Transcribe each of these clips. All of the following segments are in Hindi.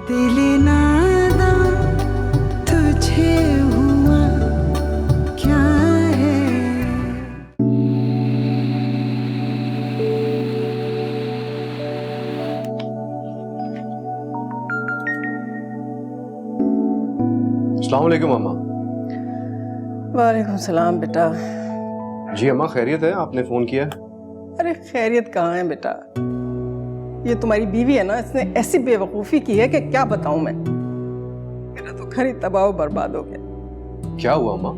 दिल नादा तुझे हुआ क्या है। अस्सलाम वालेकुम अम्मा। वालेकुम सलाम बेटा। जी अम्मा, खैरियत है? आपने फोन किया? अरे खैरियत कहाँ है बेटा, ये तुम्हारी बीवी है ना, इसने ऐसी बेवकूफ़ी की है कि क्या बताऊं मैं। मेरा तो घर ही तबाह बर्बाद हो गया। क्या हुआ अम्मा?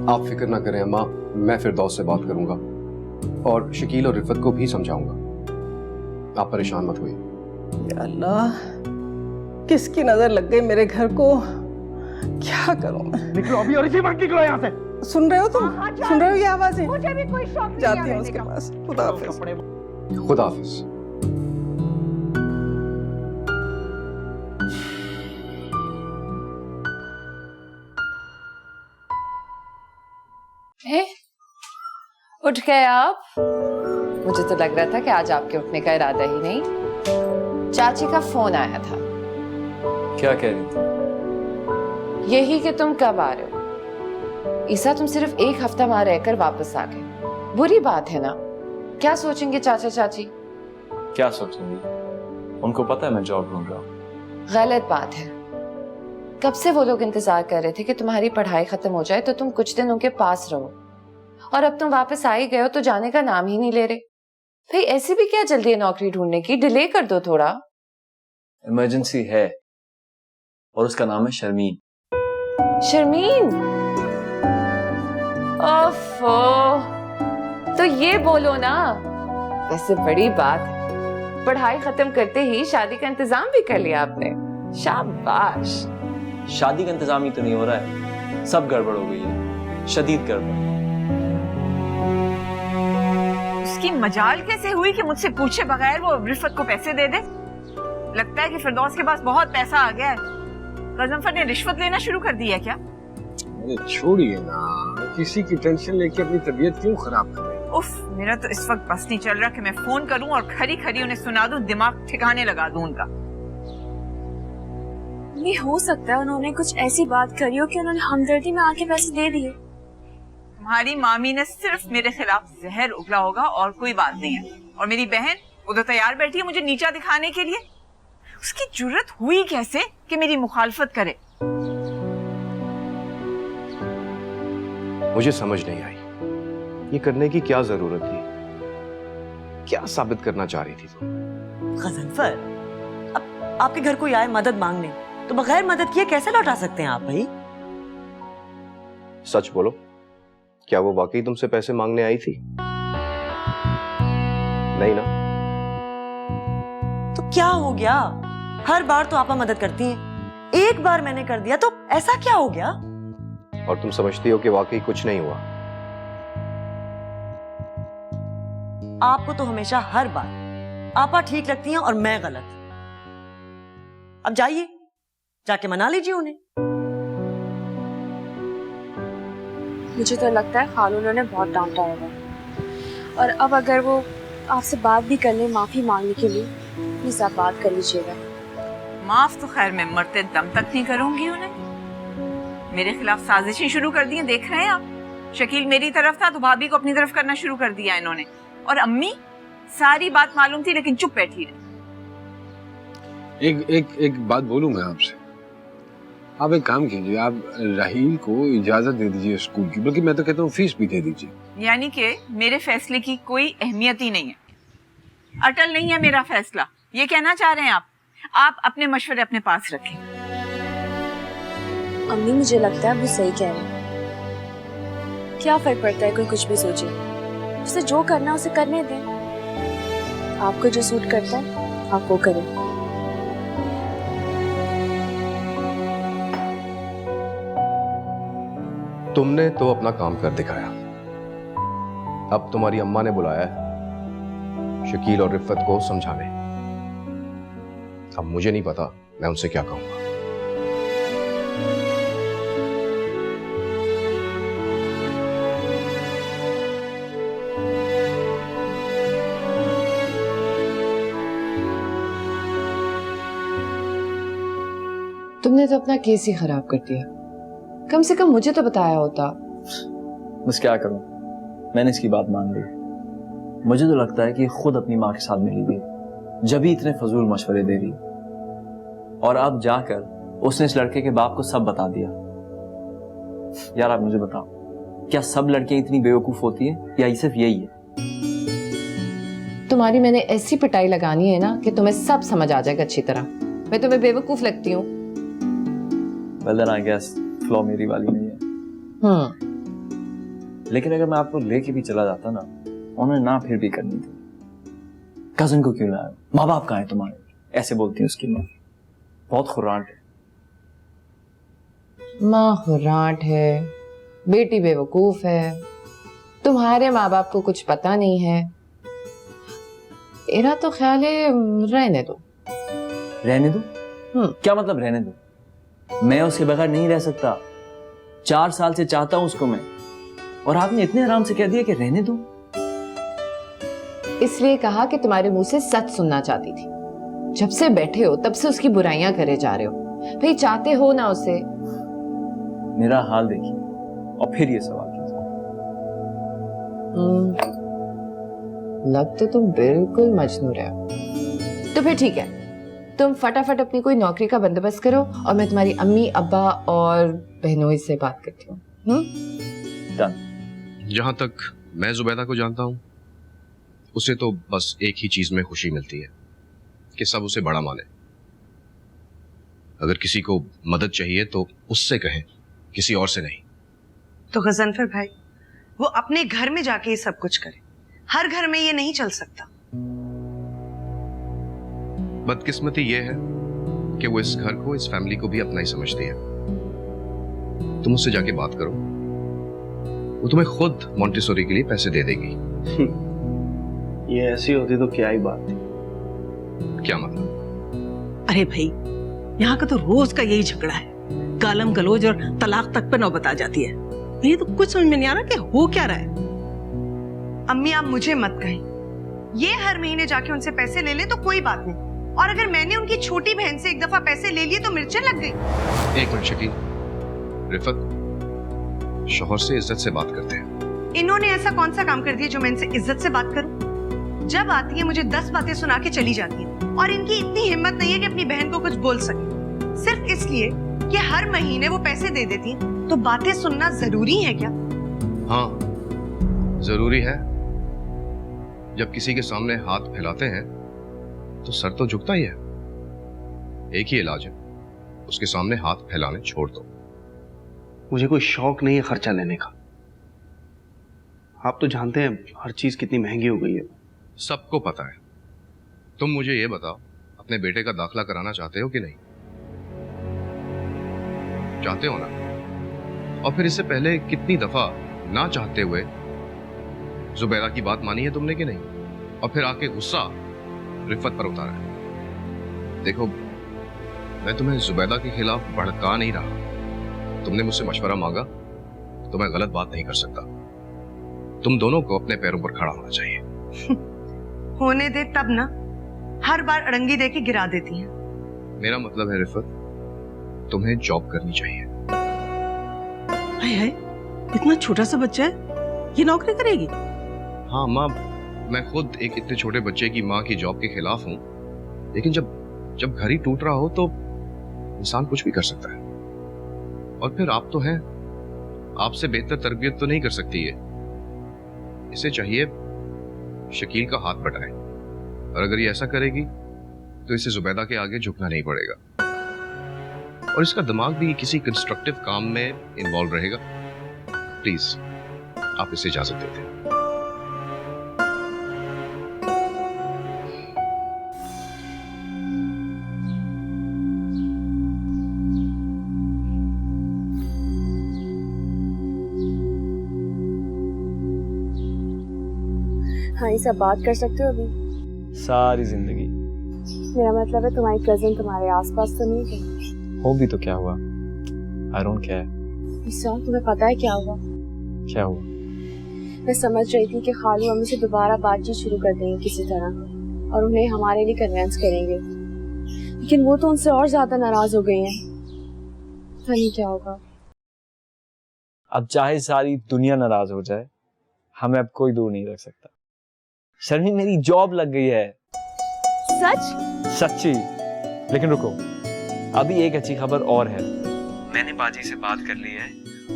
आप फिक्र ना करें अम्मा, मैं फिरदौस से बात करूंगा और शकील और रिफत को भी समझाऊंगा। आप परेशान मत होइए। या अल्लाह, किसकी नजर लग गई मेरे घर को, क्या करूं मैं। निकलो अभी और इसी वक्त निकलो यहाँ से। सुन रहे हो तुम? सुन रहे हो ये आवाजें? मुझे भी कोई शौक नहीं जाती हूँ उसके पास। खुदा हाफिज। खुदा हाफिज। उठ गए आप? मुझे तो लग रहा था कि आज आपके उठने का इरादा ही नहीं। चाची का फोन आया था। क्या कह रही थी? यही कि तुम कब आ रहे हो। ईसा, तुम सिर्फ एक हफ्ता वहां रहकर वापस आ गए, बुरी बात है ना? क्या सोचेंगे चाचा चाची? क्या सोचेंगी? उनको पता है मैं जॉब ढूंढ रहा हूँ। गलत बात है। कब से वो लोग इंतजार कर रहे थे कि तुम्हारी पढ़ाई खत्म हो जाए तो तुम कुछ दिन उनके पास रहो, और अब तुम वापस आ ही गए हो तो जाने का नाम ही नहीं ले रहे। भाई ऐसी भी क्या जल्दी है नौकरी ढूंढने की, डिले कर दो थोड़ा। इमरजेंसी है और उसका नाम है शर्मीन। शर्मीन? ओफो, तो ये बोलो ना। वैसे बड़ी बात है, पढ़ाई खत्म करते ही शादी का इंतजाम भी कर लिया आपने। शाबाश। शादी का इंतजाम ही तो नहीं हो रहा है, सब गड़बड़ हो गई है, शदीद गड़बड़। उसकी मजाल कैसे हुई कि मुझसे पूछे बगैर वो रिफत को पैसे दे दे। लगता है कि फिरदौस के पास बहुत पैसा आ गया है। गजनफर ने रिश्वत लेना शुरू कर दिया क्या? अरे छोड़िए ना, किसी की टेंशन लेके अपनी तबीयत क्यों खराब कर रहे हैं? उफ, मेरा तो इस वक्त बस नहीं चल रहा कि मैं फोन करूं और खरी खरी उन्हें सुना दूं, दिमाग ठिकाने लगा दूं उनका। ये हो सकता है उन्होंने कुछ ऐसी बात करी हो कि उन्होंने हमदर्दी में आके पैसे दे दिए। तुम्हारी मामी ने सिर्फ मेरे खिलाफ जहर उगला होगा और कोई बात नहीं है। और मेरी बहन वो तो तैयार बैठी है मुझे नीचा दिखाने के लिए। उसकी जुर्रत हुई कैसे कि मेरी मुखालफत करे? मुझे समझ नहीं आई, ये करने की क्या जरूरत थी? क्या साबित करना चाह रही थी तुम? गजनफर, अब आपके घर कोई आए मदद मांगने तो बगैर मदद किए कैसे लौटा सकते हैं आप भाई? सच बोलो, क्या वो वाकई तुमसे पैसे मांगने आई थी? नहीं ना? तो क्या हो गया? हर बार तो आपा मदद करती हैं, एक बार मैंने कर दिया तो ऐसा क्या हो गया? और तुम समझती हो कि वाकई कुछ नहीं हुआ? आपको तो हमेशा हर बार आपा ठीक लगती हैं और मैं गलत। अब जाइए, जाके मना लीजिए उन्हें। मुझे तो लगता है खालू ने बहुत डांटा होगा, और अब अगर वो आपसे बात भी कर ले माफी मांगने के लिए, प्लीज आप बात कर लीजिएगा। माफ तो खैर मैं मरते दम तक नहीं करूंगी उन्हें। मेरे खिलाफ साजिशें शुरू कर दी हैं, देख रहे हैं आप। शकील मेरी तरफ था तो भाभी को अपनी तरफ करना शुरू कर दिया इन्होंने। और अम्मी, सारी बात मालूम थी लेकिन चुप बैठी रही। एक बात बोलूं मैं आपसे। आप एक काम कीजिए, आप राहील को इजाजत दे दीजिए स्कूल की, बल्कि मैं तो कहता हूँ फीस भी दे दीजिए। यानी कि मेरे फैसले की कोई अहमियत ही नहीं है, अटल नहीं है मेरा फैसला, ये कहना चाह रहे हैं आप? आप अपने मशवरे अपने पास रखें। अम्मी, मुझे लगता है वो सही कह रहे हैं। क्या फर्क पड़ता है कोई कुछ भी सोचे, उसे जो करना है उसे करने दें। आपको जो सूट करता है आप वो करें। तुमने तो अपना काम कर दिखाया, अब तुम्हारी अम्मा ने बुलाया है शकील और रिफत को समझाने। अब मुझे नहीं पता मैं उनसे क्या कहूंगा। तुमने तो अपना केस ही खराब कर दिया। कम से कम मुझे तो बताया होता। बस क्या करूं, मैंने इसकी बात मान ली। मुझे तो लगता है कि खुद अपनी माँ के साथ मिली थी, जब भी इतने फजूल मशवरे दे रही, और अब जाकर उसने इस लड़के के बाप को सब बता दिया। यार आप मुझे बताओ, क्या सब लड़कियां इतनी बेवकूफ होती हैं या सिर्फ यही है? तुम्हारी मैंने ऐसी पिटाई लगानी है ना कि तुम्हें सब समझ आ जाएगा अच्छी तरह। मैं तुम्हें बेवकूफ लगती हूँ? Well then I guess flaw मेरी वाली नहीं है। लेकिन अगर मैं आपको लेके भी चला जाता ना, उन्होंने ना फिर भी करनी थी। कजन को क्यों लाया? माँ बाप कहाँ है तुम्हारे? ऐसे बोलती है उसकी माँ। बहुत खुर्राट है। माँ खुर्राट है, बेटी बेवकूफ है, तुम्हारे माँ बाप को कुछ पता नहीं है। मेरा तो ख्याल है रहने दो। रहने दो? क्या मतलब रहने दो? मैं उसके बगैर नहीं रह सकता। 4 साल से चाहता हूं उसको मैं, और आपने इतने आराम से कह दिया कि रहने दो। इसलिए कहा कि तुम्हारे मुंह से सच सुनना चाहती थी। जब से बैठे हो तब से उसकी बुराइयां करे जा रहे हो। भाई चाहते हो ना उसे? मेरा हाल देखिए और फिर ये सवाल कीजिए। लग तो तुम बिल्कुल मजनू रहे हो। तो फिर ठीक है, तुम फटाफट अपनी कोई नौकरी का बंदोबस्त करो और मैं तुम्हारी अम्मी अब्बा और बहनोई से बात करती हूँ। जहां तक मैं जुबैदा को जानता हूं, उसे तो बस एक ही चीज में खुशी मिलती है कि सब उसे बड़ा माने। अगर किसी को मदद चाहिए तो उससे कहें, किसी और से नहीं। तो गजनफर भाई, वो अपने घर में जाके ये सब कुछ करे। हर घर में ये नहीं चल सकता। बदकिस्मती ये है कि वो इस घर को, इस फैमिली को भी अपना ही समझती है। तुम उससे जाके बात करो, वो तुम्हें खुद मॉन्टेसोरी के लिए पैसे दे देगी। ये ऐसी होती तो क्या ही बात थी। क्या मतलब? अरे भाई, यहाँ का तो रोज का यही झगड़ा है। गालम गलोज और तलाक तक पे नौबत आ जाती है। ये तो कुछ समझ में नहीं आ रहा कि हो क्या रहा है। अम्मी आप मुझे मत कहें। ये हर महीने जाके उनसे पैसे ले ले तो कोई बात नहीं, और अगर मैंने उनकी छोटी बहन से एक दफा पैसे ले लिए तो मिर्चें लग गई। एक मिनट शकील, रिफत, शौहर से इज्जत से बात करते हैं। इन्होंने ऐसा कौन सा काम कर दिया जो मैं इनसे इज्जत से बात करूं? जब आती है मुझे 10 बातें सुना के चली जाती है, और इनकी इतनी हिम्मत नहीं है कि अपनी बहन को कुछ बोल सके। सिर्फ इसलिए कि हर महीने वो पैसे दे देती है। तो बातें सुनना जरूरी है क्या? हाँ, जरूरी है। जब किसी के सामने हाथ फैलाते हैं तो सर तो झुकता ही है। एक ही इलाज है, उसके सामने हाथ फैलाने छोड़ दो। मुझे कोई शौक नहीं है खर्चा लेने का। आप तो जानते हैं हर चीज कितनी महंगी हो गई है। सबको पता है। तुम मुझे ये बताओ, अपने बेटे का दाखिला कराना चाहते हो कि नहीं? चाहते हो ना? और फिर इससे पहले कितनी दफा ना चाहते हुए जुबैदा की बात मानी है तुमने कि नहीं? और फिर आके गुस्सा रिफत पर उतारा है। देखो, मैं तुम्हें जुबैदा के खिलाफ भड़का नहीं रहा। तुमने मुझसे मशवरा मांगा तो मैं गलत बात नहीं कर सकता। तुम दोनों को अपने पैरों पर खड़ा होना चाहिए। होने दे तब ना, हर बार अड़ंगी देके गिरा देती हैं। मेरा मतलब है रिफत, तुम्हें जॉब करनी चाहिए। हाय हाय, इतना छोटा सा बच्चा है, ये नौकरी करेगी? हाँ माँ, मैं खुद एक इतने छोटे बच्चे की माँ की जॉब के खिलाफ हूँ, लेकिन जब घर ही टूट रहा हो तो इंसान कुछ भी कर सकता है। और फिर आप तो हैं, आपसे बेहतर तरबियत तो नहीं कर सकती है। इसे चाहिए शकील का हाथ बटाए, और अगर ये ऐसा करेगी तो इसे जुबैदा के आगे झुकना नहीं पड़ेगा, और इसका दिमाग भी किसी कंस्ट्रक्टिव काम में इन्वॉल्व रहेगा। प्लीज आप इसे इजाजत देते हैं। हाँ, ये सब बात कर सकते हो अभी? सारी जिंदगी। मेरा मतलब है तुम्हारी कजिन तुम्हारे आसपास तो नहीं कहीं? हो भी तो क्या हुआ? I don't care. विशाल, तुम्हें पता है क्या हुआ? क्या हुआ? मैं समझ रही थी कि खालू अम्मी से दोबारा बातचीत शुरू कर देंगे किसी तरह और उन्हें हमारे लिए कन्विंस करेंगे, लेकिन वो तो उनसे और ज्यादा नाराज हो गई हैं। पता नहीं क्या होगा। अब चाहे सारी दुनिया नाराज हो जाए, हमें अब कोई दूर नहीं रख सकता। शर्मीन, मेरी जॉब लग गई है। सच? सच्ची। लेकिन रुको, अभी एक अच्छी खबर और है। मैंने बाजी से बात कर ली है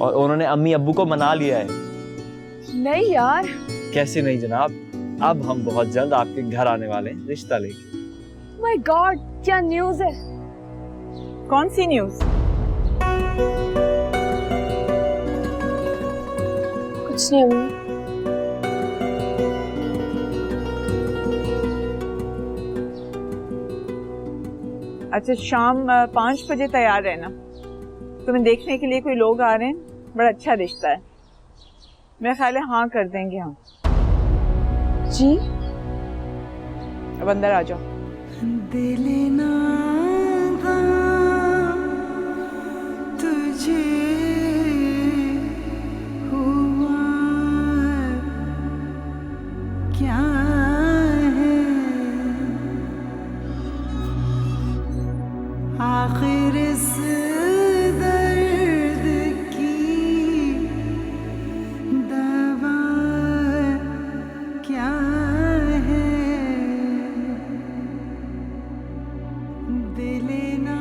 और उन्होंने अम्मी अब्बू को मना लिया है। नहीं यार। कैसे नहीं जनाब, अब हम बहुत जल्द आपके घर आने वाले हैं रिश्ता लेके। माय गॉड, क्या न्यूज़ है? कौन सी न्यूज़? कुछ नहीं अम्मी। अच्छा, शाम 5 बजे तैयार रहना। तुम्हें देखने के लिए कोई लोग आ रहे हैं, बड़ा अच्छा रिश्ता है। मेरा ख्याल है हाँ कर देंगे हम। जी? अब अंदर आ जाओ। दिल नादा तुझे हुआ क्या है, आखिर इस दर्द की दवा क्या है, दिल ना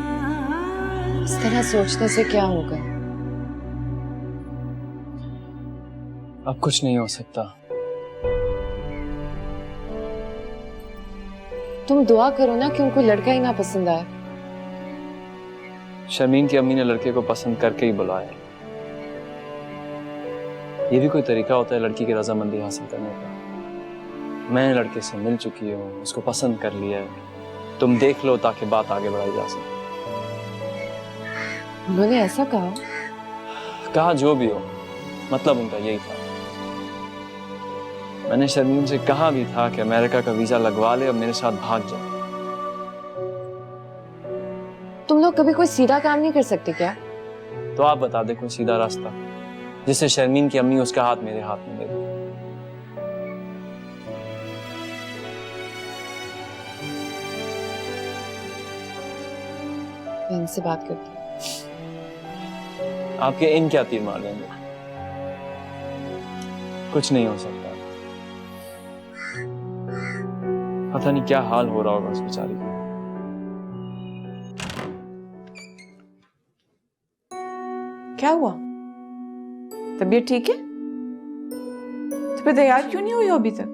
इस तरह सोचने से क्या होगा? अब कुछ नहीं हो सकता। तुम दुआ करो ना कि उनको लड़का ही ना पसंद आए। शर्मीन की अम्मी ने लड़के को पसंद करके ही बुलाया। ये भी कोई तरीका होता है लड़की की रजामंदी हासिल करने का? मैं लड़के से मिल चुकी हूँ, उसको पसंद कर लिया है। तुम देख लो ताकि बात आगे बढ़ाई जा सके। उन्होंने ऐसा कहा? कहा जो भी हो, मतलब उनका यही था। मैंने शर्मीन से कहा भी था कि अमेरिका का वीजा लगवा ले और मेरे साथ भाग जाए। तुम लोग कभी कोई सीधा काम नहीं कर सकते क्या? तो आप बता दे कोई सीधा रास्ता जिससे शर्मीन की अम्मी उसका हाथ मेरे हाथ में दे दे। मैं इनसे बात करती हूँ। आपके इन क्या तीर मार देंगे? कुछ नहीं हो सकता। पता नहीं क्या हाल हो रहा होगा उस बेचारी का। क्या हुआ? तबीयत ठीक है? तो फिर तैयार क्यों नहीं हुई हो अभी तक?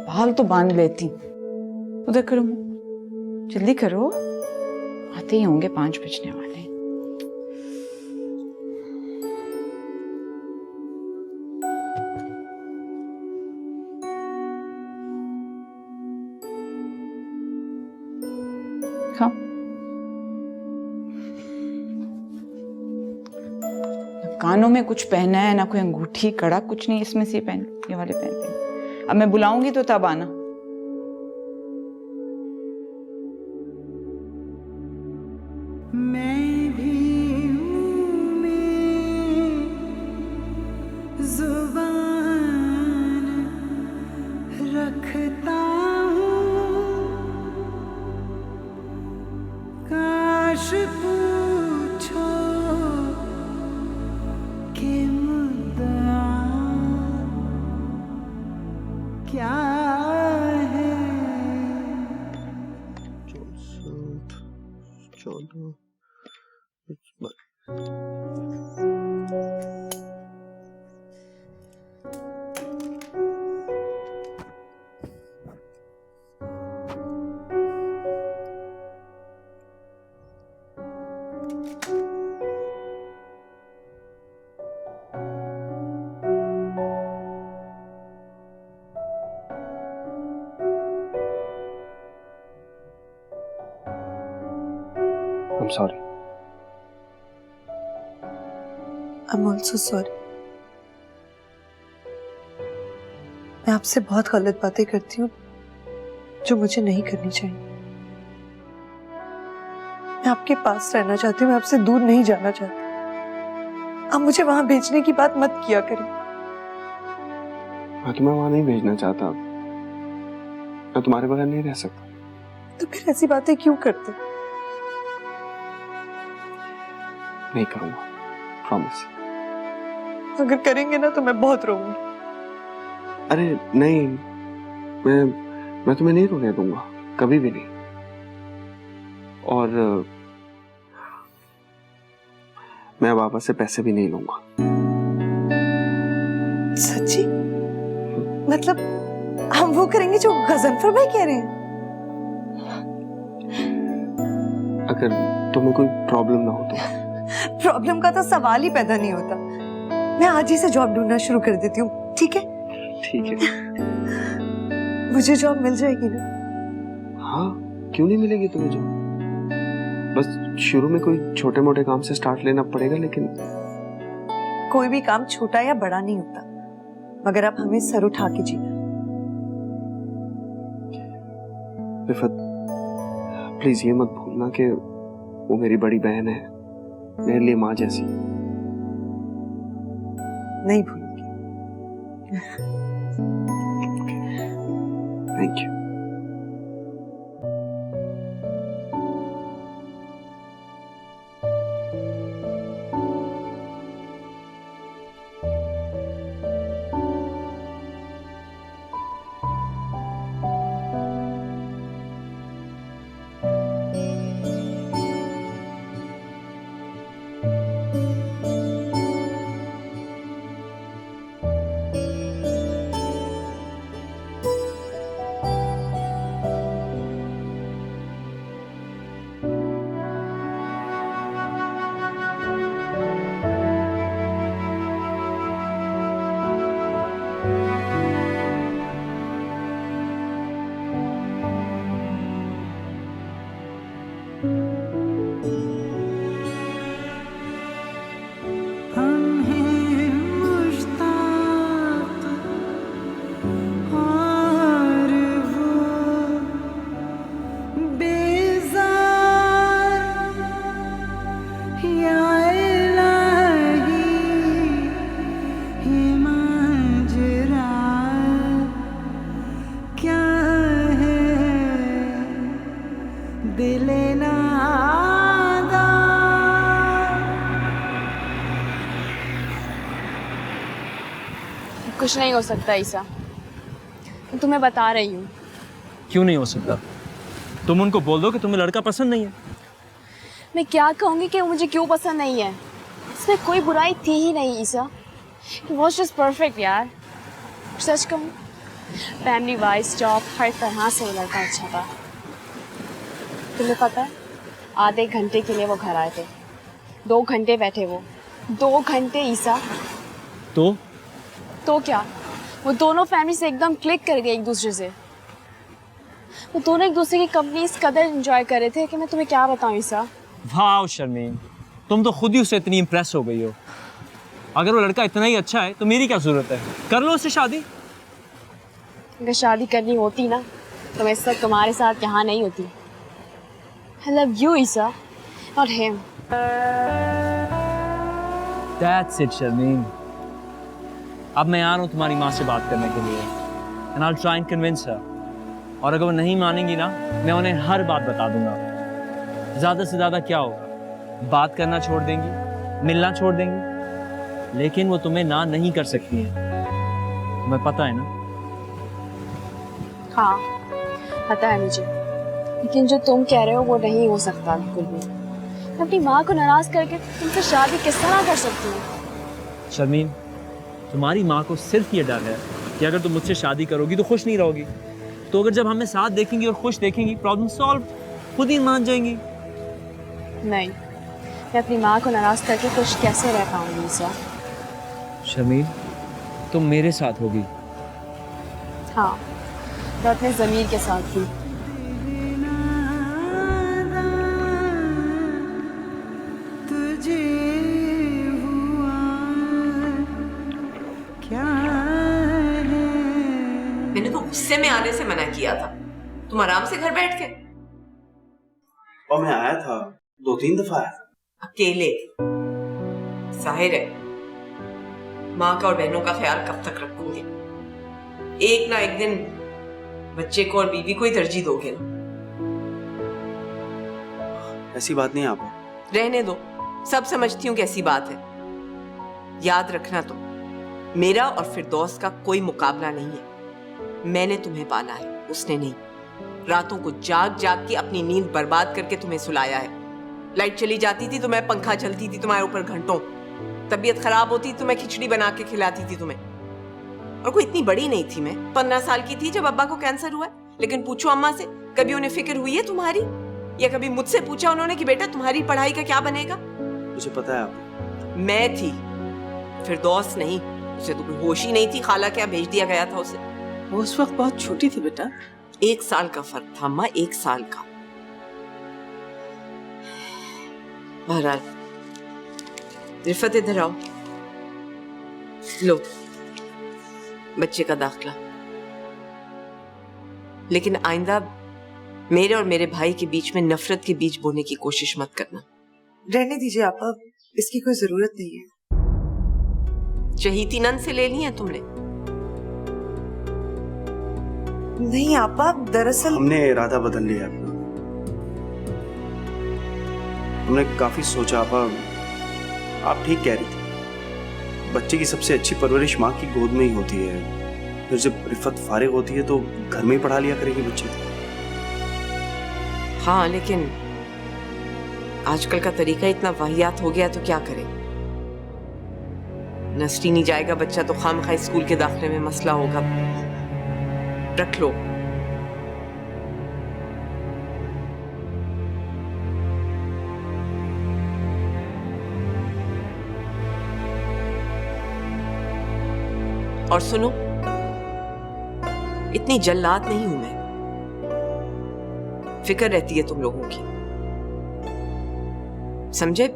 बाल तो बांध लेती। उधर करो, जल्दी करो, आते ही होंगे 5 बजने वाले। हाँ, कानों में कुछ पहना है ना, कोई अंगूठी कड़ा कुछ नहीं, इसमें से पहन, ये वाले पहनते हैं। अब मैं बुलाऊंगी तो तब आना। मैं भी मुंह में जुबान रखता हूँ, काश पूछो कि मुद्दा क्या है। चलो I'm sorry. I'm also sorry. मैं आपसे बहुत गलत बातें करती हूँ, जो मुझे नहीं करनी चाहिए। मैं आपके पास रहना चाहती हूँ, मैं आपसे दूर नहीं जाना चाहती। आप मुझे वहां भेजने की बात मत किया करें। मैं तुम्हें वहां नहीं भेजना चाहता, मैं तुम्हारे बगैर नहीं रह सकता। तो फिर ऐसी बातें क्यों करते? नहीं करूंगा, प्रॉमिस। अगर करेंगे ना तो मैं बहुत रोऊंगी। अरे नहीं, मैं तुम्हें नहीं रोने दूंगा, कभी भी नहीं। और मैं बाबा से पैसे भी नहीं लूंगा। सच्ची? मतलब हम वो करेंगे जो गजनफर भाई कह रहे हैं? अगर तुम्हें कोई प्रॉब्लम ना हो तो। प्रॉब्लम का तो सवाल ही पैदा नहीं होता। मैं आज ही से जॉब ढूंढना शुरू कर देती हूँ, ठीक है? ठीक है। मुझे जॉब मिल जाएगी ना? हाँ, क्यों नहीं मिलेगी तुम्हें जॉब? बस शुरू में कोई छोटे मोटे काम से स्टार्ट लेना पड़ेगा, लेकिन कोई भी काम छोटा या बड़ा नहीं होता, मगर आप हमें सर उठा के जीना। रिफत, प्लीज ये मत भूलना कि वो मेरी बड़ी बहन है, मेरे लिए माँ जैसी। नहीं भूलूंगी। Thank you. कुछ नहीं हो सकता ईसा, मैं तुम्हें बता रही हूँ। क्यों नहीं हो सकता? तुम उनको बोल दो कि तुम्हें लड़का पसंद नहीं है। मैं क्या कहूँगी कि मुझे क्यों पसंद नहीं है? इसमें कोई बुराई थी ही नहीं ईसा। It was just perfect यार। सच कहूँ, फैमिली वाइज, जॉब, हर तरह से वो लड़का अच्छा था। तुम्हें पता है, आधे घंटे के लिए वो घर आए थे, 2 घंटे बैठे वो, 2 घंटे ईसा। तो क्या, वो दोनों फैमिली से एकदम क्लिक कर गए एक दूसरे से। वो दोनों एक दूसरे की कंपनी इस कदर एंजॉय कर रहे थे कि मैं तुम्हें क्या बताऊं ईसा। वाह शर्मीन, तुम तो खुद ही उससे इतनी इम्प्रेस हो गई हो। अगर वो लड़का इतना ही अच्छा है तो मेरी क्या जरूरत है? कर लो उससे शादी। अगर शादी करनी होती ना तो मैं इस वक्त तुम्हारे साथ यहाँ नहीं होती। I love you Isa, not him. That's it Sharmin. अब मैं आ रहा हूँ तुम्हारी माँ से बात करने के लिए, and I'll try and convince her। और अगर वो नहीं मानेंगी ना, मैं उन्हें हर बात बता दूंगा। ज़्यादा से ज़्यादा क्या होगा, बात करना छोड़ देंगी, मिलना छोड़ देंगी, लेकिन वो तुम्हें ना नहीं कर सकती है। तुम्हें पता है ना? हाँ, पता है मुझे, लेकिन जो तुम कह रहे हो वो नहीं हो सकता बिल्कुल भी। मैं अपनी माँ को नाराज़ करके तुमसे शादी किस तरह कर सकती हूँ? शर्मीन, तुम्हारी माँ को सिर्फ ये डर है कि अगर तुम मुझसे शादी करोगी तो खुश नहीं रहोगी। तो अगर जब हमें साथ देखेंगी और खुश देखेंगी, प्रॉब्लम सॉल्व, खुद ही मान जाएंगी। नहीं, मैं अपनी माँ को नाराज़ करके खुश कैसे रह पाऊंगी ईसा? शर्मीन, तुम मेरे साथ होगी। हाँ, तो अपने ज़मीर के साथ भी। मैंने तो गुस्से में आने से मना किया था, तुम आराम से घर बैठ के। और मैं आया था 2-3 दफा आया था। अकेले? जाहिर है माँ का और बहनों का ख्याल कब तक रखोगे? एक ना एक दिन बच्चे को और बीवी को ही तरजीह दोगे ना। ऐसी बात नहीं आप। रहने दो, सब समझती हूँ कि ऐसी बात है। याद रखना तुम, मेरा और फिरदौस का कोई मुकाबला नहीं है। मैंने तुम्हें पाला है, उसने नहीं। रातों को जाग जाग के अपनी नींद बर्बाद करके तुम्हें सुलाया है। लाइट चली जाती थी तो मैं पंखा चलती थी तुम्हारे ऊपर घंटों। तबीयत खराब होती तो मैं खिचड़ी बना के खिलाती थी तुम्हें। और कोई इतनी बड़ी नहीं थी मैं, 15 साल की थी जब अब्बा को कैंसर हुआ। लेकिन पूछो अम्मा से, कभी उन्हें फिक्र हुई है तुम्हारी? या कभी मुझसे पूछा उन्होंने कि बेटा तुम्हारी पढ़ाई का क्या बनेगा? मुझे पता है आप। मैं थी, फिरदौस नहीं। उसे तो कोई होश ही नहीं थी, खाला क्या भेज दिया गया था उसे। वो उस वक्त बहुत छोटी थी बेटा। 1 साल का फर्क था अम्मा, 1 साल का। बहरहाल रिफत इधर आओ, लो बच्चे का दाखिला। लेकिन आइंदा मेरे और मेरे भाई के बीच में नफरत के बीज बोने की कोशिश मत करना। रहने दीजिए आपा, इसकी कोई जरूरत नहीं है। चहीती नन से ले ली है तुमने? नहीं आपा, दरअसल हमने इरादा बदल लिया अपना। हमने काफी सोचा आपा। आप ठीक कह रही थी, बच्चे की सबसे अच्छी परवरिश माँ की गोद में ही होती है। फिर जब रिफत फारिग होती है तो घर में ही पढ़ा लिया करेगी बच्चे को। हाँ, लेकिन आजकल का तरीका इतना वाहियात हो गया तो क्या करें? नर्सरी नहीं जाएगा बच्चा तो खामखा स्कूल के दाखिले में मसला होगा। रख लो। और सुनो, इतनी जल्लाद नहीं हूं मैं। फिक्र रहती है तुम लोगों की, समझे?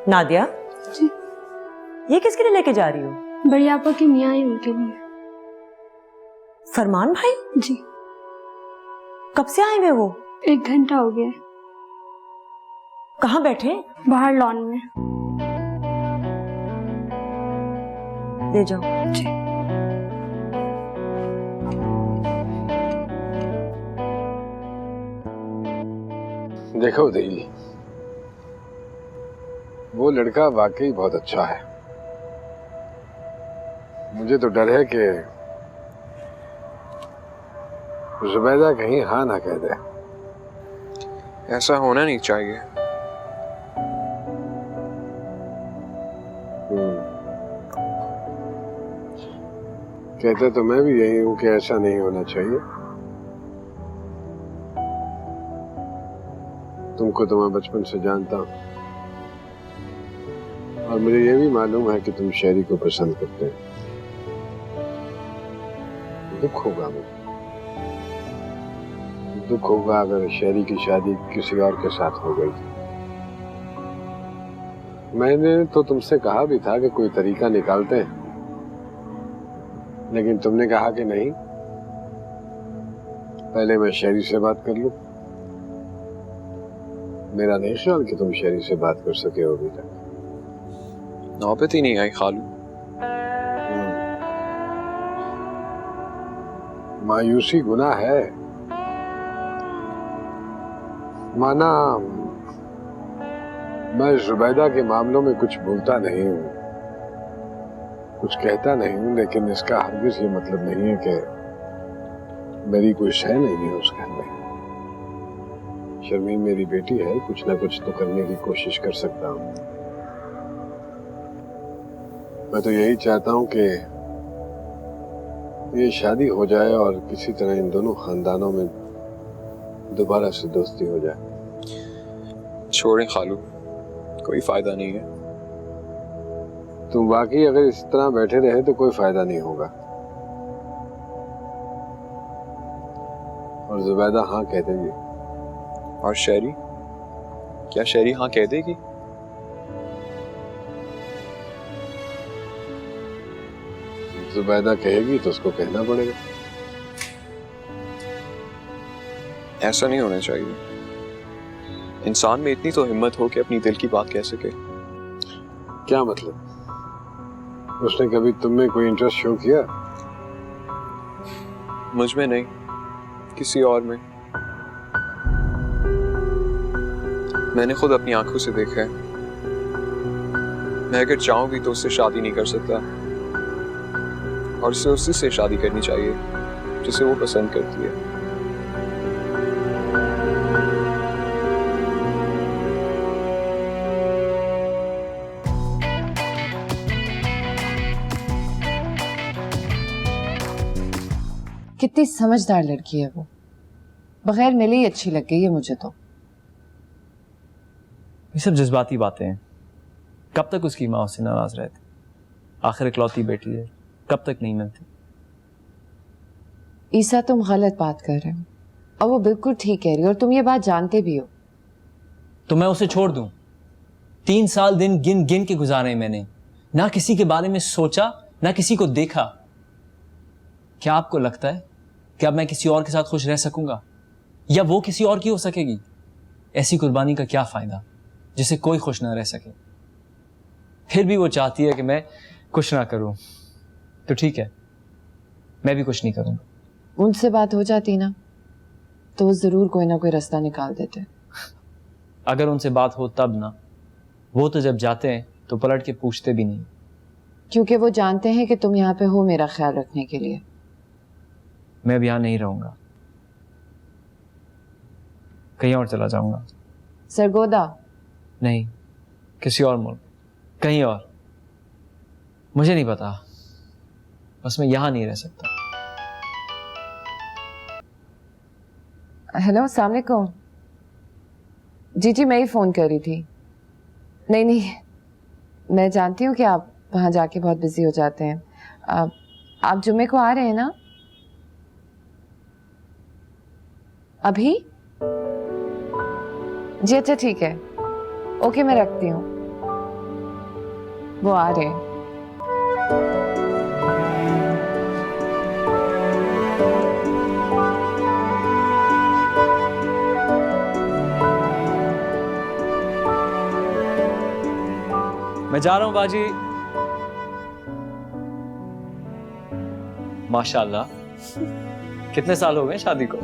नादिया जी। ये किसके लिए लेके जा रही हो? बड़ी आपा के मियाँ हैं, उनके लिए। फरमान भाई? जी। कब से आए हुए वो? 1 घंटा हो गया। कहाँ बैठे? बाहर लॉन में। ले जाओ। जी। देखो दिल, वो लड़का वाकई बहुत अच्छा है। मुझे तो डर है कि जुबैदा कहीं हाँ ना कह दे। ऐसा होना नहीं चाहिए। कहते तो मैं भी यही हूं कि ऐसा नहीं होना चाहिए। तुमको तो मैं बचपन से जानता हूं और मुझे ये भी मालूम है कि तुम शेरी को पसंद करते हो। दुख होगा मुझे, दुख होगा अगर शेरी की शादी किसी और के साथ हो गई। मैंने तो तुमसे कहा भी था कि कोई तरीका निकालते हैं, लेकिन तुमने कहा कि नहीं, पहले मैं शेरी से बात कर लूं। मेरा नहीं ख्याल कि तुम शेरी से बात कर सके हो अभी तक। नौबत ही नहीं आई खालू। मायूसी गुनाह है। माना मैं जुबैदा के मामलों में कुछ बोलता नहीं हूं, कुछ कहता नहीं हूं, लेकिन इसका हरगिज़ ये मतलब नहीं है कि मेरी कोई शय नहीं है उस घर में। शर्मीन मेरी बेटी है, कुछ ना कुछ तो करने की कोशिश कर सकता हूं। मैं तो यही चाहता हूं कि ये शादी हो जाए और किसी तरह इन दोनों खानदानों में दोबारा से दोस्ती हो जाए। छोड़ें खालू, कोई फायदा नहीं है। तुम वाकई अगर इस तरह बैठे रहे तो कोई फायदा नहीं होगा। और जुबैदा हाँ कह देगी। और शहरी, क्या शहरी हाँ कह देगी? जुबैदा कहेगी तो उसको कहना पड़ेगा। ऐसा नहीं होना चाहिए। इंसान में इतनी तो हिम्मत हो कि अपनी दिल की बात कह सके। क्या मतलब? उसने कभी तुम में कोई इंटरेस्ट शो किया? मुझ में नहीं, किसी और में। मैंने खुद अपनी आंखों से देखा है। मैं अगर चाहूं भी तो उससे शादी नहीं कर सकता, और उसे उसी से शादी करनी चाहिए जिसे वो पसंद करती है। कितनी समझदार लड़की है वो, बगैर मिले ही अच्छी लग गई है मुझे तो। ये सब जज्बाती बातें हैं। कब तक उसकी माँ उससे नाराज रहती? आखिर इकलौती बेटी है, कब तक नहीं मिलती? ईसा, तुम गलत बात कर रहे हो और वो बिल्कुल ठीक कह रही है, और तुम ये बात जानते भी हो। तो मैं उसे छोड़ दूं? 3 साल दिन गिन गिन के गुजारे मैंने, ना किसी के बारे में सोचा ना किसी को देखा। क्या आपको लगता है कि अब मैं किसी और के साथ खुश रह सकूंगा, या वो किसी और की हो सकेगी? ऐसी कुर्बानी का क्या फायदा जिसे कोई खुश ना रह सके? फिर भी वो चाहती है कि मैं कुछ ना करूं, तो ठीक है, मैं भी कुछ नहीं करूंगा। उनसे बात हो जाती ना तो वो जरूर कोई ना कोई रास्ता निकाल देते। अगर उनसे बात हो तब ना, वो तो जब जाते हैं तो पलट के पूछते भी नहीं, क्योंकि वो जानते हैं कि तुम यहाँ पे हो मेरा ख्याल रखने के लिए। मैं अब यहाँ नहीं रहूंगा, कहीं और चला जाऊंगा। सरगोदा? नहीं, किसी और मुल्क, कहीं और। मुझे नहीं पता, बस मैं यहाँ नहीं रह सकता। हेलो, अस्सलाम वालेकुम। जी मैं ही फ़ोन कर रही थी। नहीं, मैं जानती हूँ कि आप वहाँ जाके बहुत बिजी हो जाते हैं। आप जुम्मे को आ रहे हैं ना? अभी? जी अच्छा, ठीक है, ओके, मैं रखती हूँ। वो आ रहे हैं। मैं जा रहा हूं बाजी। माशाल्लाह, कितने साल हो गए शादी को?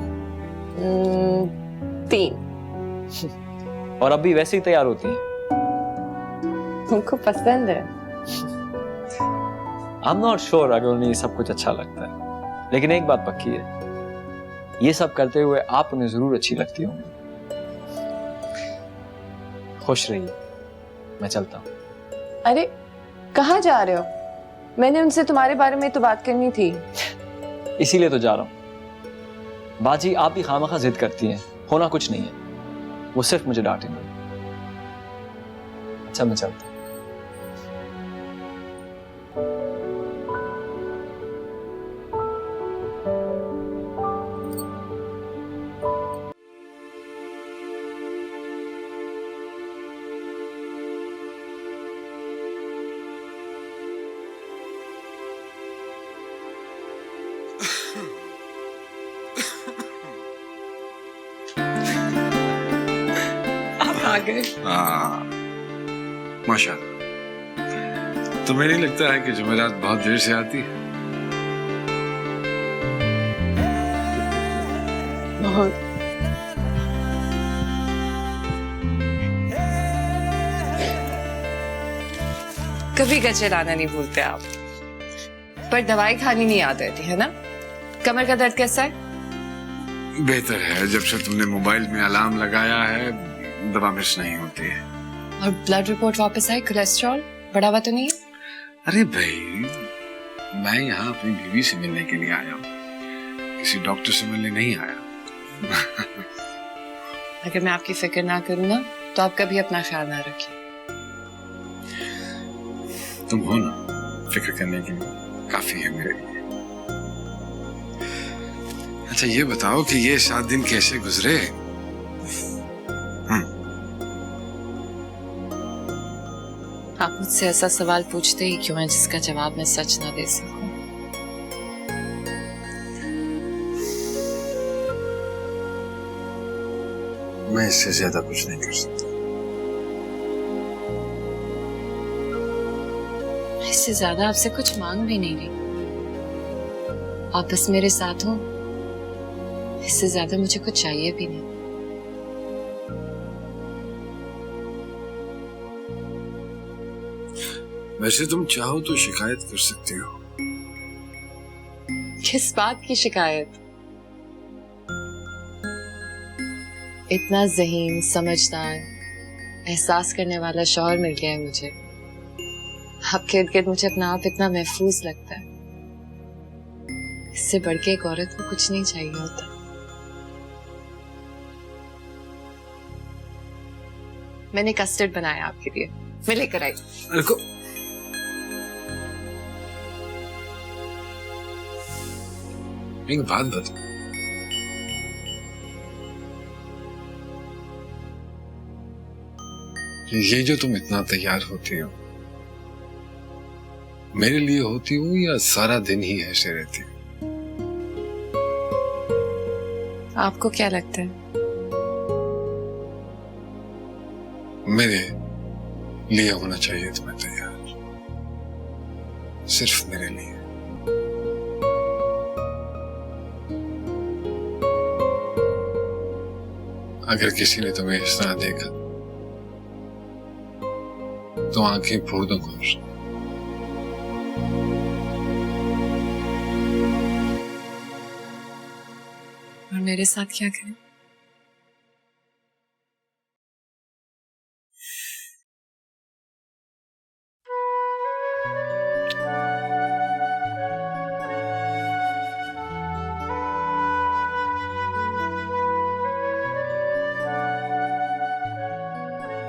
3। और अब भी वैसे ही तैयार होती हैं? उनको पसंद है। आई एम नॉट श्योर अगर उन्हें ये सब कुछ अच्छा लगता है, लेकिन एक बात पक्की है, ये सब करते हुए आप उन्हें जरूर अच्छी लगती होंगी। खुश रहिए, मैं चलता हूँ। अरे कहाँ जा रहे हो? मैंने उनसे तुम्हारे बारे में तो बात करनी थी। इसीलिए तो जा रहा हूँ। बाजी, आप भी खामखा जिद करती हैं, होना कुछ नहीं है, वो सिर्फ मुझे डांटेंगे। अच्छा, मैं चलता हूँ। माशाल्लाह। तुम्हें नहीं लगता है कि जुमेरात बहुत देर से आती है? बहुत। कभी गचे लाना नहीं भूलते आप, पर दवाई खानी नहीं याद रहती है ना? कमर का दर्द कैसा है? बेहतर है, जब से तुमने मोबाइल में अलार्म लगाया है दवा मिस नहीं होती है। और ब्लड रिपोर्ट वापस आई, कोलेस्ट्रॉल बढ़ा हुआ तो नहीं है? अरे भाई, मैं यहाँ अपनी बीवी से मिलने के लिए आया हूँ, किसी डॉक्टर से मिलने नहीं आया। अगर मैं आपकी फिक्र ना करूँ ना तो आप कभी अपना ख्याल ना रखिए। तुम हो ना, फिक्र करने के लिए काफी है मेरे लिए। अच्छा ये बताओ कि ये 7 दिन कैसे गुजरे? आप मुझसे ऐसा सवाल पूछते ही क्यों हैं जिसका जवाब मैं सच ना दे सकूं? मैं इससे ज्यादा कुछ नहीं कर सकता। इससे ज्यादा आपसे कुछ मांग भी नहीं रही। आप बस मेरे साथ हो, इससे ज्यादा मुझे कुछ चाहिए भी नहीं। वैसे तुम चाहो तो शिकायत कर सकती हो। किस बात की शिकायत? इतना ज़हीन, समझदार, एहसास करने वाला शौहर मिल गया है मुझे। आपके इर्द गिर्द मुझे अपना आप इतना महफूज लगता है। इससे बढ़ के एक औरत को कुछ नहीं चाहिए होता। मैंने कस्टर्ड बनाया आपके लिए, मैं लेकर आई। रुको, एक बात बता, ये जो तुम इतना तैयार होती हो, मेरे लिए होती हो या सारा दिन ही ऐसे रहती हो? आपको क्या लगता है? मेरे लिए होना चाहिए तुम्हें तैयार, सिर्फ मेरे लिए। अगर किसी ने तुम्हें इस तरह देखा तो आंखें फोड़ दो खुश। और मेरे साथ क्या करें?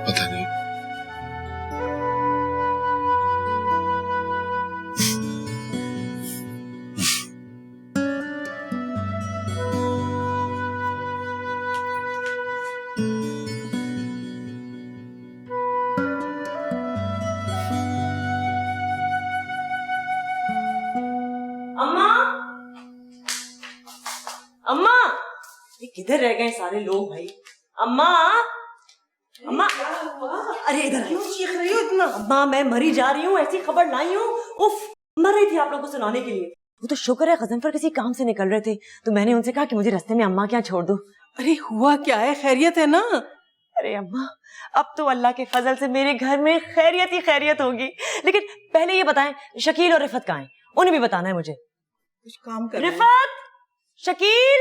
पता नहीं। अम्मा, अम्मा, ये किधर रह गए सारे लोग भाई? अम्मा, अम्मा, अरे इधर क्यों चीख रही हो इतना? अम्मा मैं मरी जा रही हूँ, ऐसी खबर लाई हूँ। उफ, मर रही थी आप लोगों को सुनाने के लिए। वो तो शुक्र है गजनफर किसी काम से निकल रहे थे, तो मैंने उनसे कहा कि मुझे रास्ते में अम्मा के यहाँ छोड़ दो। अरे हुआ क्या है? खैरियत है ना? अरे अम्मा, अब तो अल्लाह के फजल से मेरे घर में खैरियत ही खैरियत होगी। लेकिन पहले ये बताएं, शकील और रिफत कहाँ हैं? उन्हें भी बताना है मुझे। कुछ काम कर रिफत, शकील,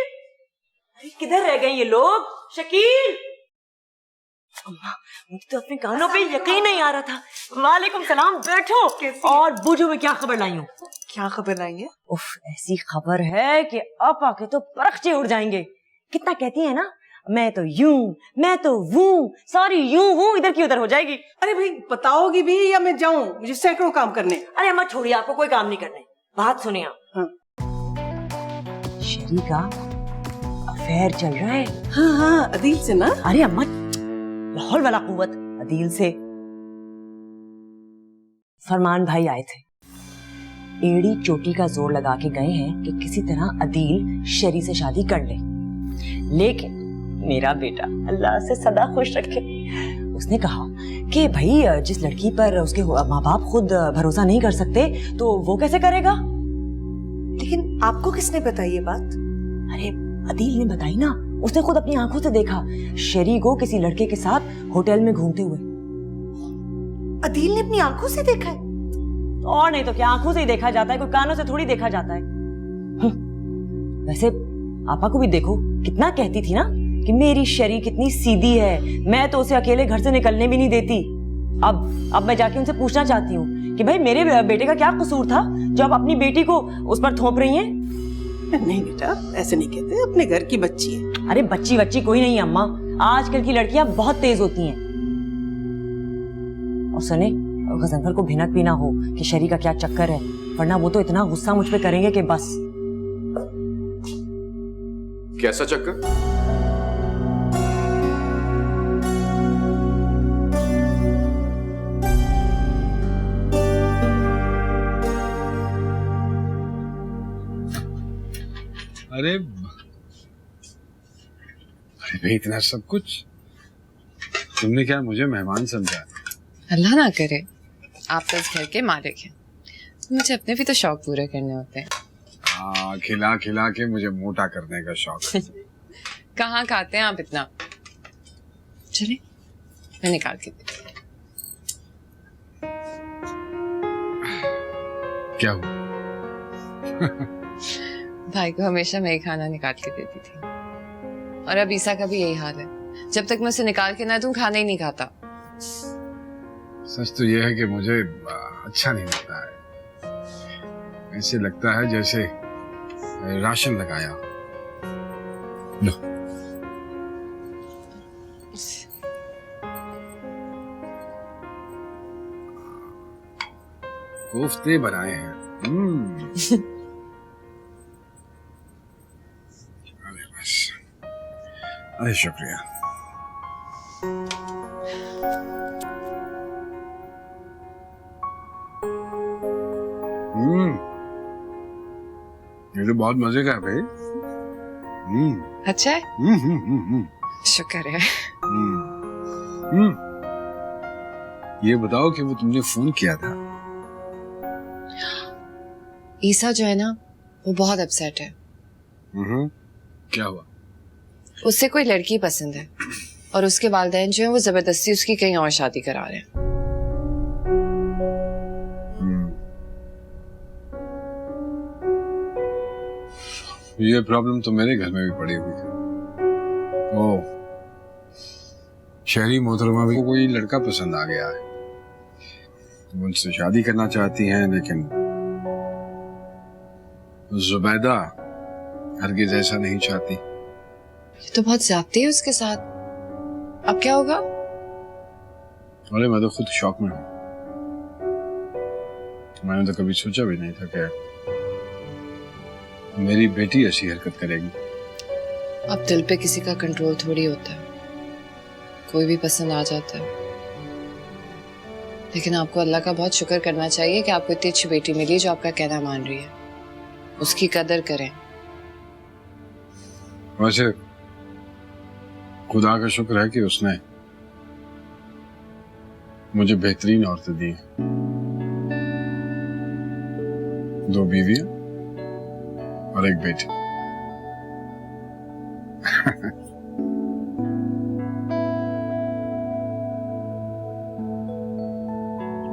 अरे किधर रह गए ये लोग? शकील, अम्मा मुझे तो अपने कानों पे यकीन नहीं आ रहा था। वालेकुम सलाम, बैठो। और बूझो मैं क्या खबर लाई हूँ? क्या खबर लाई है? उफ, ऐसी खबर है कि अब आके तो परखचे उड़ जाएंगे। कितना कहती है ना, मैं तो यूं, मैं तो वूं, सारी यूं वूं इधर की उधर हो जाएगी। अरे भाई बताओगी भी या मैं जाऊं? मुझे सैकड़ों काम करने। अरे अम्मा छोड़िए, आपको कोई काम नहीं करने। बात सुनिए आप। हाँ। शरी का अफेयर चल रहा है। हाँ हाँ, अदील से ना? अरे अम्मा, लाहौल वाला कुव्वत, अदील से। फरमान भाई आए थे, एड़ी चोटी का जोर लगा के गए हैं कि किसी तरह अदील शरी से शादी कर ले। लेकिन मेरा बेटा अल्लाह से सदा खुश रखे, उसने कहा कि भाई जिस लड़की पर उसके माँ बाप खुद भरोसा नहीं कर सकते तो वो कैसे करेगा। लेकिन आपको किसने बताई ये बात? अरे अदील ने बताई ना, उसने खुद अपनी आंखों से देखा शरी को किसी लड़के के साथ होटल में घूमते हुए। अदील ने अपनी आंखों से देखा है? और नहीं तो क्या, आंखों से ही देखा जाता है, कोई कानों से थोड़ी देखा जाता है। वैसे आपा को भी देखो, कितना कहती थी ना कि मेरी शरी कितनी सीधी है, मैं तो उसे अकेले घर से निकलने भी नहीं देती। अब मैं जाके उनसे पूछना चाहती हूँ कि भाई मेरे बेटे का क्या कसूर था जो आप अपनी बेटी को उस पर थोप रही हैं? नहीं बेटा, ऐसे नहीं कहते, अपने घर की बच्ची है। अरे बच्ची बच्ची कोई नहीं है अम्मा, आजकल की लड़कियां बहुत तेज होती हैं। और सुने, गजनफर को भिनक भी ना हो कि शरी का क्या चक्कर है, वरना वो तो इतना गुस्सा मुझ पे करेंगे कि बस। कैसा चक्कर? अरे भाई, इतना सब कुछ तुमने क्या मुझे मेहमान समझा? अल्लाह ना करे, आप तो इस घर के मालिक हैं, मुझे अपने भी तो शौक पूरे करने होते हैं। हाँ, खिला खिला के मुझे मोटा करने का शौक है। कहाँ खाते हैं आप इतना? चलिए मैं निकाल के देती हूँ। क्या हुआ? भाई को हमेशा मैं ही खाना निकाल के देती थी, और अब ईसा का भी यही हाल है। जब तक मैं उसे निकाल के ना दूं, खाना ही नहीं खाता। सच तो यह है कि मुझे अच्छा नहीं लगता है। ऐसे लगता है जैसे राशन लगाया। लो। कोफ्ते बनाए हैं। अरे बस, अरे शुक्रिया। ये तो बहुत मजे का है भाई। अच्छा है? शुक्र है। ये बताओ कि वो तुमने फोन किया था? ईसा जो है ना, वो बहुत अपसेट है। क्या हुआ? उससे कोई लड़की पसंद है, और उसके वालिदैन जो है वो जबरदस्ती उसकी कहीं और शादी करा रहे हैं। ये प्रॉब्लम तो मेरे घर में भी पड़ी हुई है। ओ, शहरी मोहतरमा भी को कोई लड़का पसंद आ गया है, वो उनसे शादी करना चाहती हैं, लेकिन जुबैदा हरगिज ऐसा नहीं चाहती। ये तो बहुत ज्यादती है उसके साथ। अब क्या होगा? अरे मैं तो खुद शौक में हूँ। मैंने तो कभी सोचा भी नहीं था कि मेरी बेटी ऐसी हरकत करेगी। अब दिल पे किसी का कंट्रोल थोड़ी होता है, कोई भी पसंद आ जाता है। लेकिन आपको अल्लाह का बहुत शुक्र करना चाहिए कि आपको इतनी अच्छी बेटी मिली जो आपका कहना मान रही है। उसकी कदर करें। वैसे खुदा का शुक्र है कि उसने मुझे बेहतरीन औरतें दी हैं। 2 बीवियां और 1 बेटी।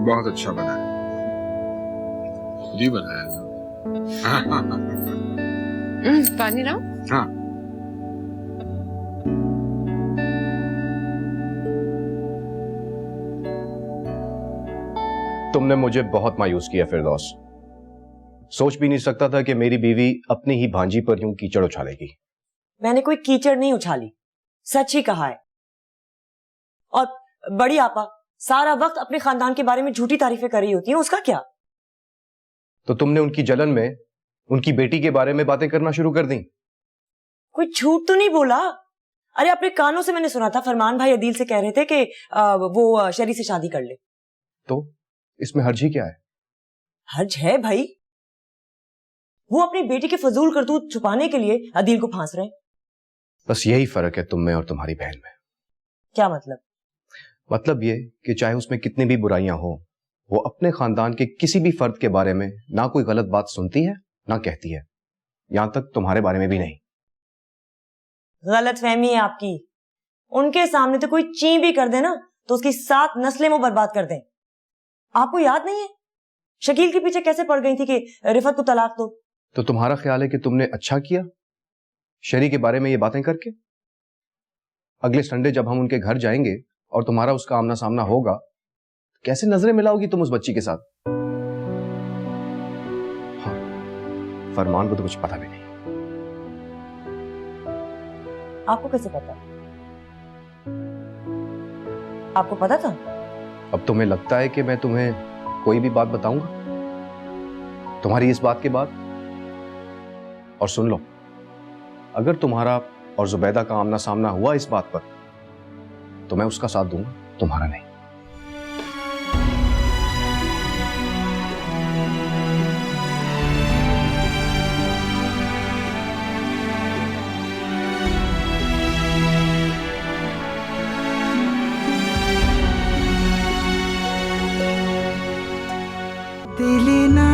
बहुत अच्छा बना है, खुद ही बनाया है। पानी लाओ। हाँ। तुमने मुझे बहुत मायूस किया फिरदौस। सोच भी नहीं सकता था कि मेरी बीवी अपनी ही भांजी पर यूं कीचड़ उछालेगी। मैंने कोई कीचड़ नहीं उछाली, सच ही कहा है। और बड़ी आपा सारा वक्त अपने खानदान के बारे में झूठी तारीफें कर रही होती हैं, उसका क्या? तो तुमने उनकी जलन में उनकी बेटी के बारे में बातें करना शुरू कर दी। कोई झूठ तो नहीं बोला। अरे अपने कानों से मैंने सुना था, फरमान भाई अदील से कह रहे थे कि वो शरी से शादी कर ले। तो इसमें हर्ज ही क्या है? हर्ज है भाई, वो अपनी बेटी के फजूल करतूत छुपाने के लिए अदील को फांस रहे हैं। बस यही फर्क है तुम में और तुम्हारी बहन में। क्या मतलब? मतलब ये कि चाहे उसमें कितनी भी बुराइयां हो, वो अपने खानदान के किसी भी फर्द के बारे में ना कोई गलत बात सुनती है ना कहती है, यहां तक तुम्हारे बारे में भी नहीं। गलत फहमी है आपकी। उनके सामने तो कोई ची भी कर दे ना तो उसकी 7 नस्लें वो बर्बाद कर दें। आपको याद नहीं है शकील के पीछे कैसे पड़ गई थी कि रिफत को तलाक दो? तो तुम्हारा ख्याल है कि तुमने अच्छा किया शरी के बारे में ये बातें करके? अगले संडे जब हम उनके घर जाएंगे और तुम्हारा उसका आमना सामना होगा, तो कैसे नजरें मिलाओगी तुम उस बच्ची के साथ? हाँ, फरमान को तो कुछ पता भी नहीं। आपको कैसे पता? आपको पता था? अब तुम्हें लगता है कि मैं तुम्हें कोई भी बात बताऊंगा तुम्हारी इस बात के बाद? और सुन लो, अगर तुम्हारा और जुबैदा का आमना सामना हुआ इस बात पर तो मैं उसका साथ दूंगा, तुम्हारा नहीं। दिल ना